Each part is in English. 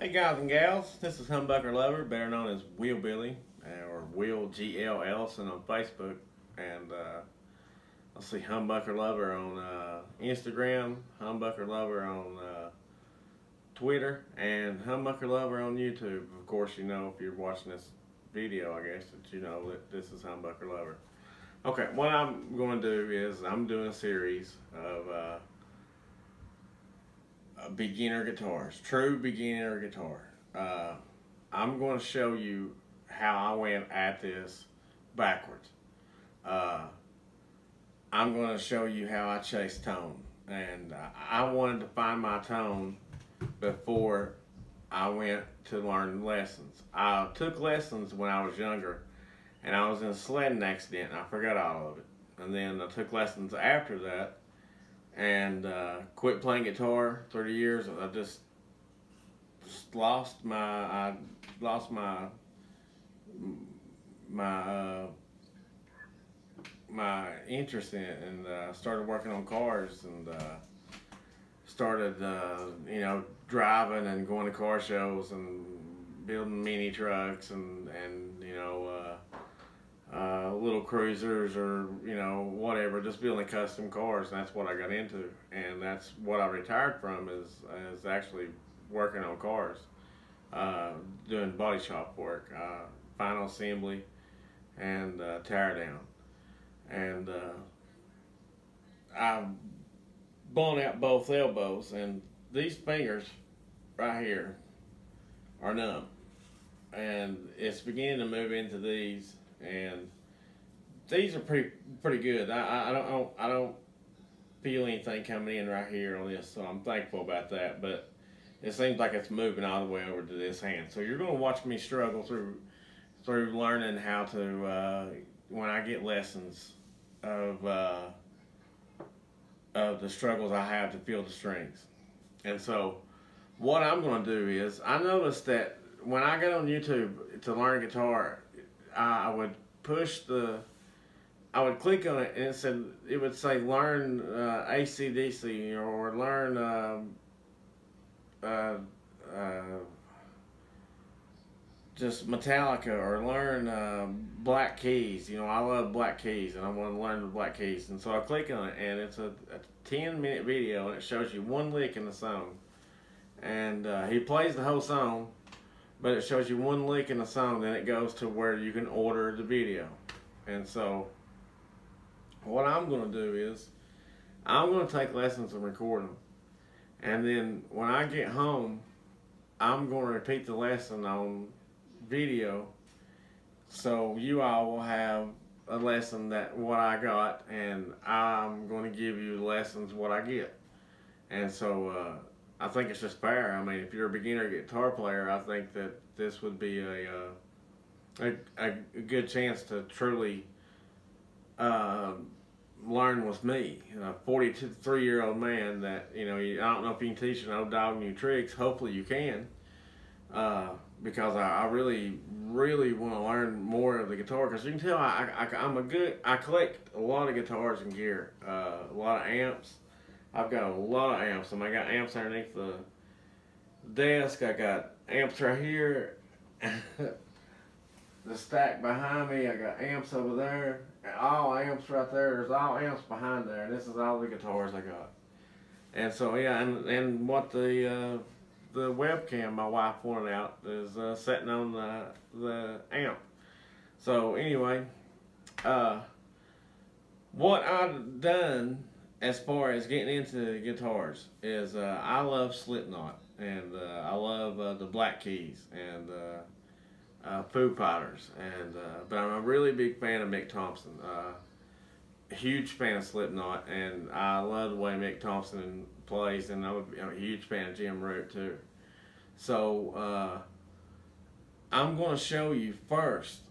Hey guys and gals, this is Humbucker Lover, better known as Will Billy or Will GL Ellison on Facebook, and let's see, Humbucker Lover on Instagram, Humbucker Lover on Twitter, and Humbucker Lover on YouTube. Of course, you know if you're watching this video, I guess that you know that this is Humbucker Lover. Okay, what I'm going to do is I'm doing a series of beginner guitars, true beginner guitar. Uh, I'm going to show you how I went at this backwards. Uh, I'm going to show you how I chase tone, and I wanted to find my tone before I went to learn lessons. I took lessons when I was younger, and I was in a sledding accident, and I forgot all of it. And then I took lessons after that, and quit playing guitar 30 years. I just lost my my interest in it, and started working on cars, and started driving and going to car shows and building mini trucks and little cruisers or whatever, just building custom cars. And that's what I got into, and that's what I retired from is actually working on cars, doing body shop work, final assembly, and tear down. And I've blown out both elbows, and these fingers right here are numb, and it's beginning to move into these, and these are pretty good. I don't feel anything coming in right here on this, so I'm thankful about that. But it seems like it's moving all the way over to this hand. So you're going to watch me struggle through learning how to when I get lessons of the struggles I have to feel the strings. And so what I'm going to do is I noticed that when I got on YouTube to learn guitar, I would I would click on it, and it would say learn AC/DC or learn uh, uh, just Metallica or learn Black Keys. I love Black Keys, and I want to learn the Black Keys. And so I click on it, and it's a 10-minute video, and it shows you one lick in the song. And he plays the whole song, but it shows you one lick in the song, then it goes to where you can order the video. And so what I'm going to do is I'm going to take lessons and record them. And then when I get home, I'm going to repeat the lesson on video, so you all will have a lesson that what I got, and I'm going to give you lessons what I get. And so I think it's just fair. I mean, if you're a beginner guitar player, I think that this would be a good chance to truly learn with me, a 43-year-old man that, I don't know if you can teach an old dog new tricks. Hopefully you can, because I really, really want to learn more of the guitar, because you can tell I collect a lot of guitars and gear, a lot of amps. I've got a lot of amps, and I got amps underneath the desk. I got amps right here. The stack behind me, I got amps over there, and all amps right there. There's all amps behind there, and this is all the guitars I got. And so yeah, and what the webcam my wife pointed out is sitting on the amp. So anyway, what I've done as far as getting into guitars is I love Slipknot, and I love the Black Keys and Foo Fighters, and but I'm a really big fan of Mick Thompson. A huge fan of Slipknot, and I love the way Mick Thompson plays, and I'm a huge fan of Jim Root too. So I'm going to show you first.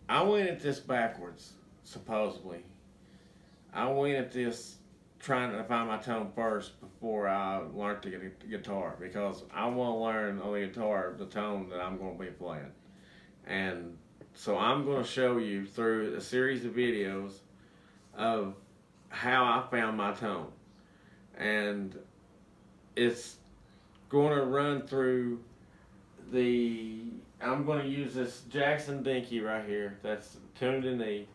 I went at this backwards, supposedly. I went at this trying to find my tone first before I learned to get a guitar, because I want to learn on the guitar the tone that I'm going to be playing. And so I'm going to show you through a series of videos of how I found my tone. And it's going to run through I'm going to use this Jackson Dinky right here. That's tuned in E.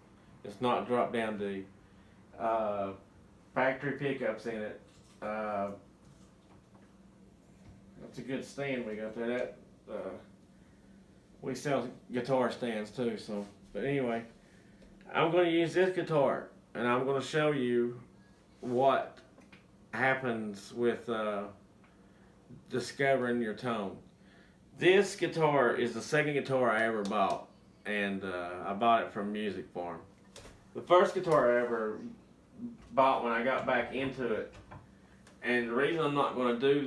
It's not drop down D. Factory pickups in it. That's a good stand we got there. That we sell guitar stands too. So, but anyway, I'm going to use this guitar, and I'm going to show you what happens with discovering your tone. This guitar is the second guitar I ever bought, and I bought it from Music Farm. The first guitar I ever bought when I got back into it, and the reason I'm not going to do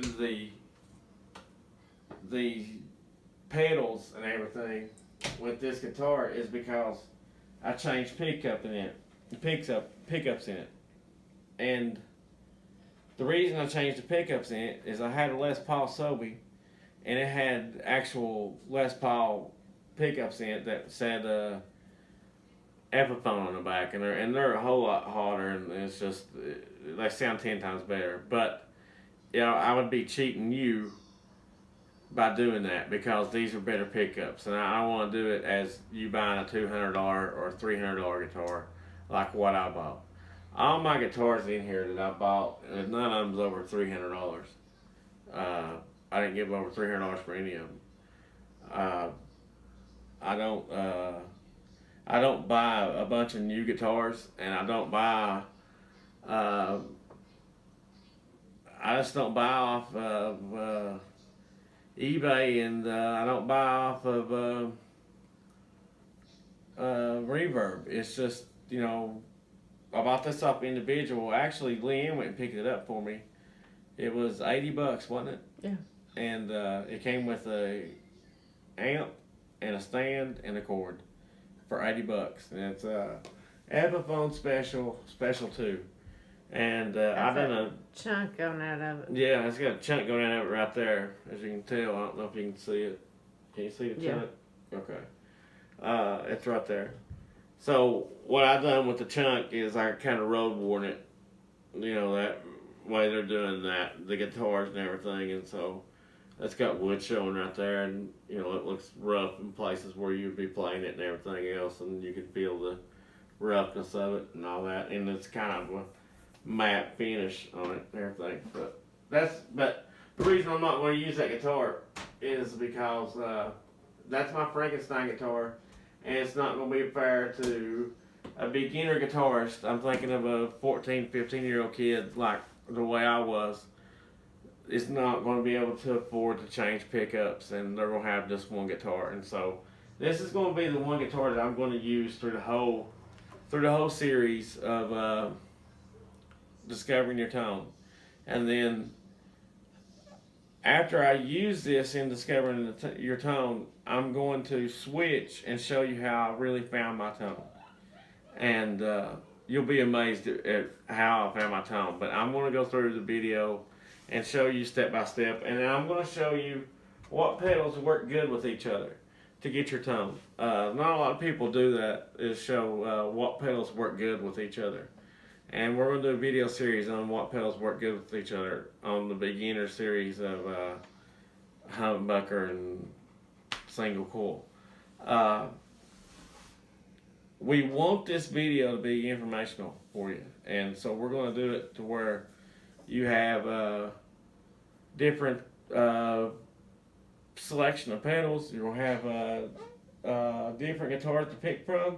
the pedals and everything with this guitar is because I changed pickups in it, and the reason I changed the pickups in it is I had a Les Paul Sobe, and it had actual Les Paul pickups in it that said Epiphone on the back, and they're a whole lot harder, and it's just they sound 10 times better. But you know, I would be cheating you by doing that because these are better pickups, and I want to do it as you buying a $200 or $300 guitar like what I bought. All my guitars in here that I bought, none of them's over $300. I didn't give over $300 for any of them. I don't buy a bunch of new guitars, and I don't buy. I just don't buy off of eBay, and I don't buy off of Reverb. It's just, you know, I bought this off individual. Actually, Leanne went and picked it up for me. It was $80, wasn't it? Yeah. And it came with a amp and a stand and a cord for $80, and it's Epiphone special too. And I've done a chunk going out of it. Yeah, it's got a chunk going out of it right there, as you can tell. I don't know if you can see it. Can you see the chunk? Okay. It's right there. So what I've done with the chunk is I kind of road worn it, you know, that way they're doing that, the guitars and everything, and so that's got wood showing right there, and you know, it looks rough in places where you'd be playing it and everything else, and you can feel the roughness of it and all that, and it's kind of a matte finish on it and everything. But the reason I'm not going to use that guitar is because that's my Frankenstein guitar, and it's not going to be fair to a beginner guitarist. I'm thinking of a 14, 15-year-old kid like the way I was. Is not going to be able to afford to change pickups, and they're going to have just one guitar. And so this is going to be the one guitar that I'm going to use through the whole series of discovering your tone. And then after I use this in discovering your tone, I'm going to switch and show you how I really found my tone. And you'll be amazed at how I found my tone. But I'm going to go through the video and show you step by step, and then I'm going to show you what pedals work good with each other to get your tone. Not a lot of people do that, is show what pedals work good with each other. And we're going to do a video series on what pedals work good with each other on the beginner series of humbucker and single coil. We want this video to be informational for you, and so we're going to do it to where you have different selection of pedals. You'll have different guitars to pick from,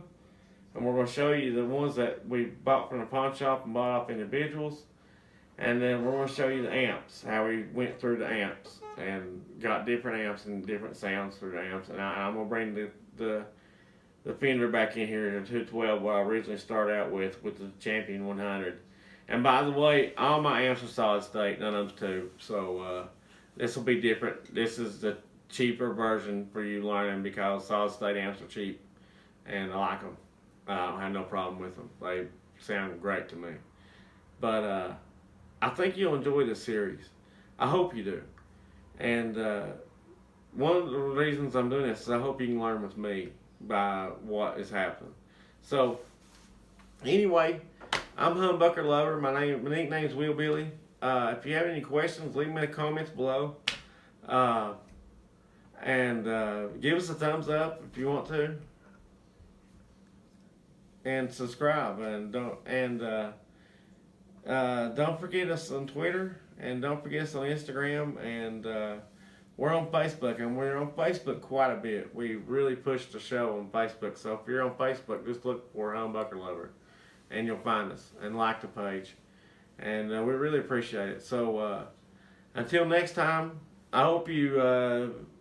and we're going to show you the ones that we bought from the pawn shop and bought off individuals, and then we're going to show you the amps, how we went through the amps and got different amps and different sounds through the amps. And I'm going to bring the Fender back in here, the 212, what I originally started out with the Champion 100. And by the way, all my amps are solid state, none of them's tube. So this will be different. This is the cheaper version for you learning because solid state amps are cheap, and I like them. I don't have no problem with them. They sound great to me. But I think you'll enjoy this series. I hope you do. And one of the reasons I'm doing this is I hope you can learn with me by what is happening. So anyway, I'm Humbucker Lover. My nickname's Will Billy. If you have any questions, leave me in the comments below. And give us a thumbs up if you want to, and subscribe, and don't forget us on Twitter, and don't forget us on Instagram, and we're on Facebook, and we're on Facebook quite a bit. We really push the show on Facebook, so if you're on Facebook, just look for Humbucker Lover, and you'll find us, and like the page, and we really appreciate it. So until next time, I hope you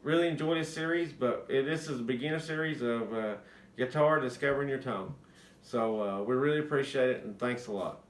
really enjoy this series, but this is a beginner series of guitar discovering your tone. So we really appreciate it, and thanks a lot.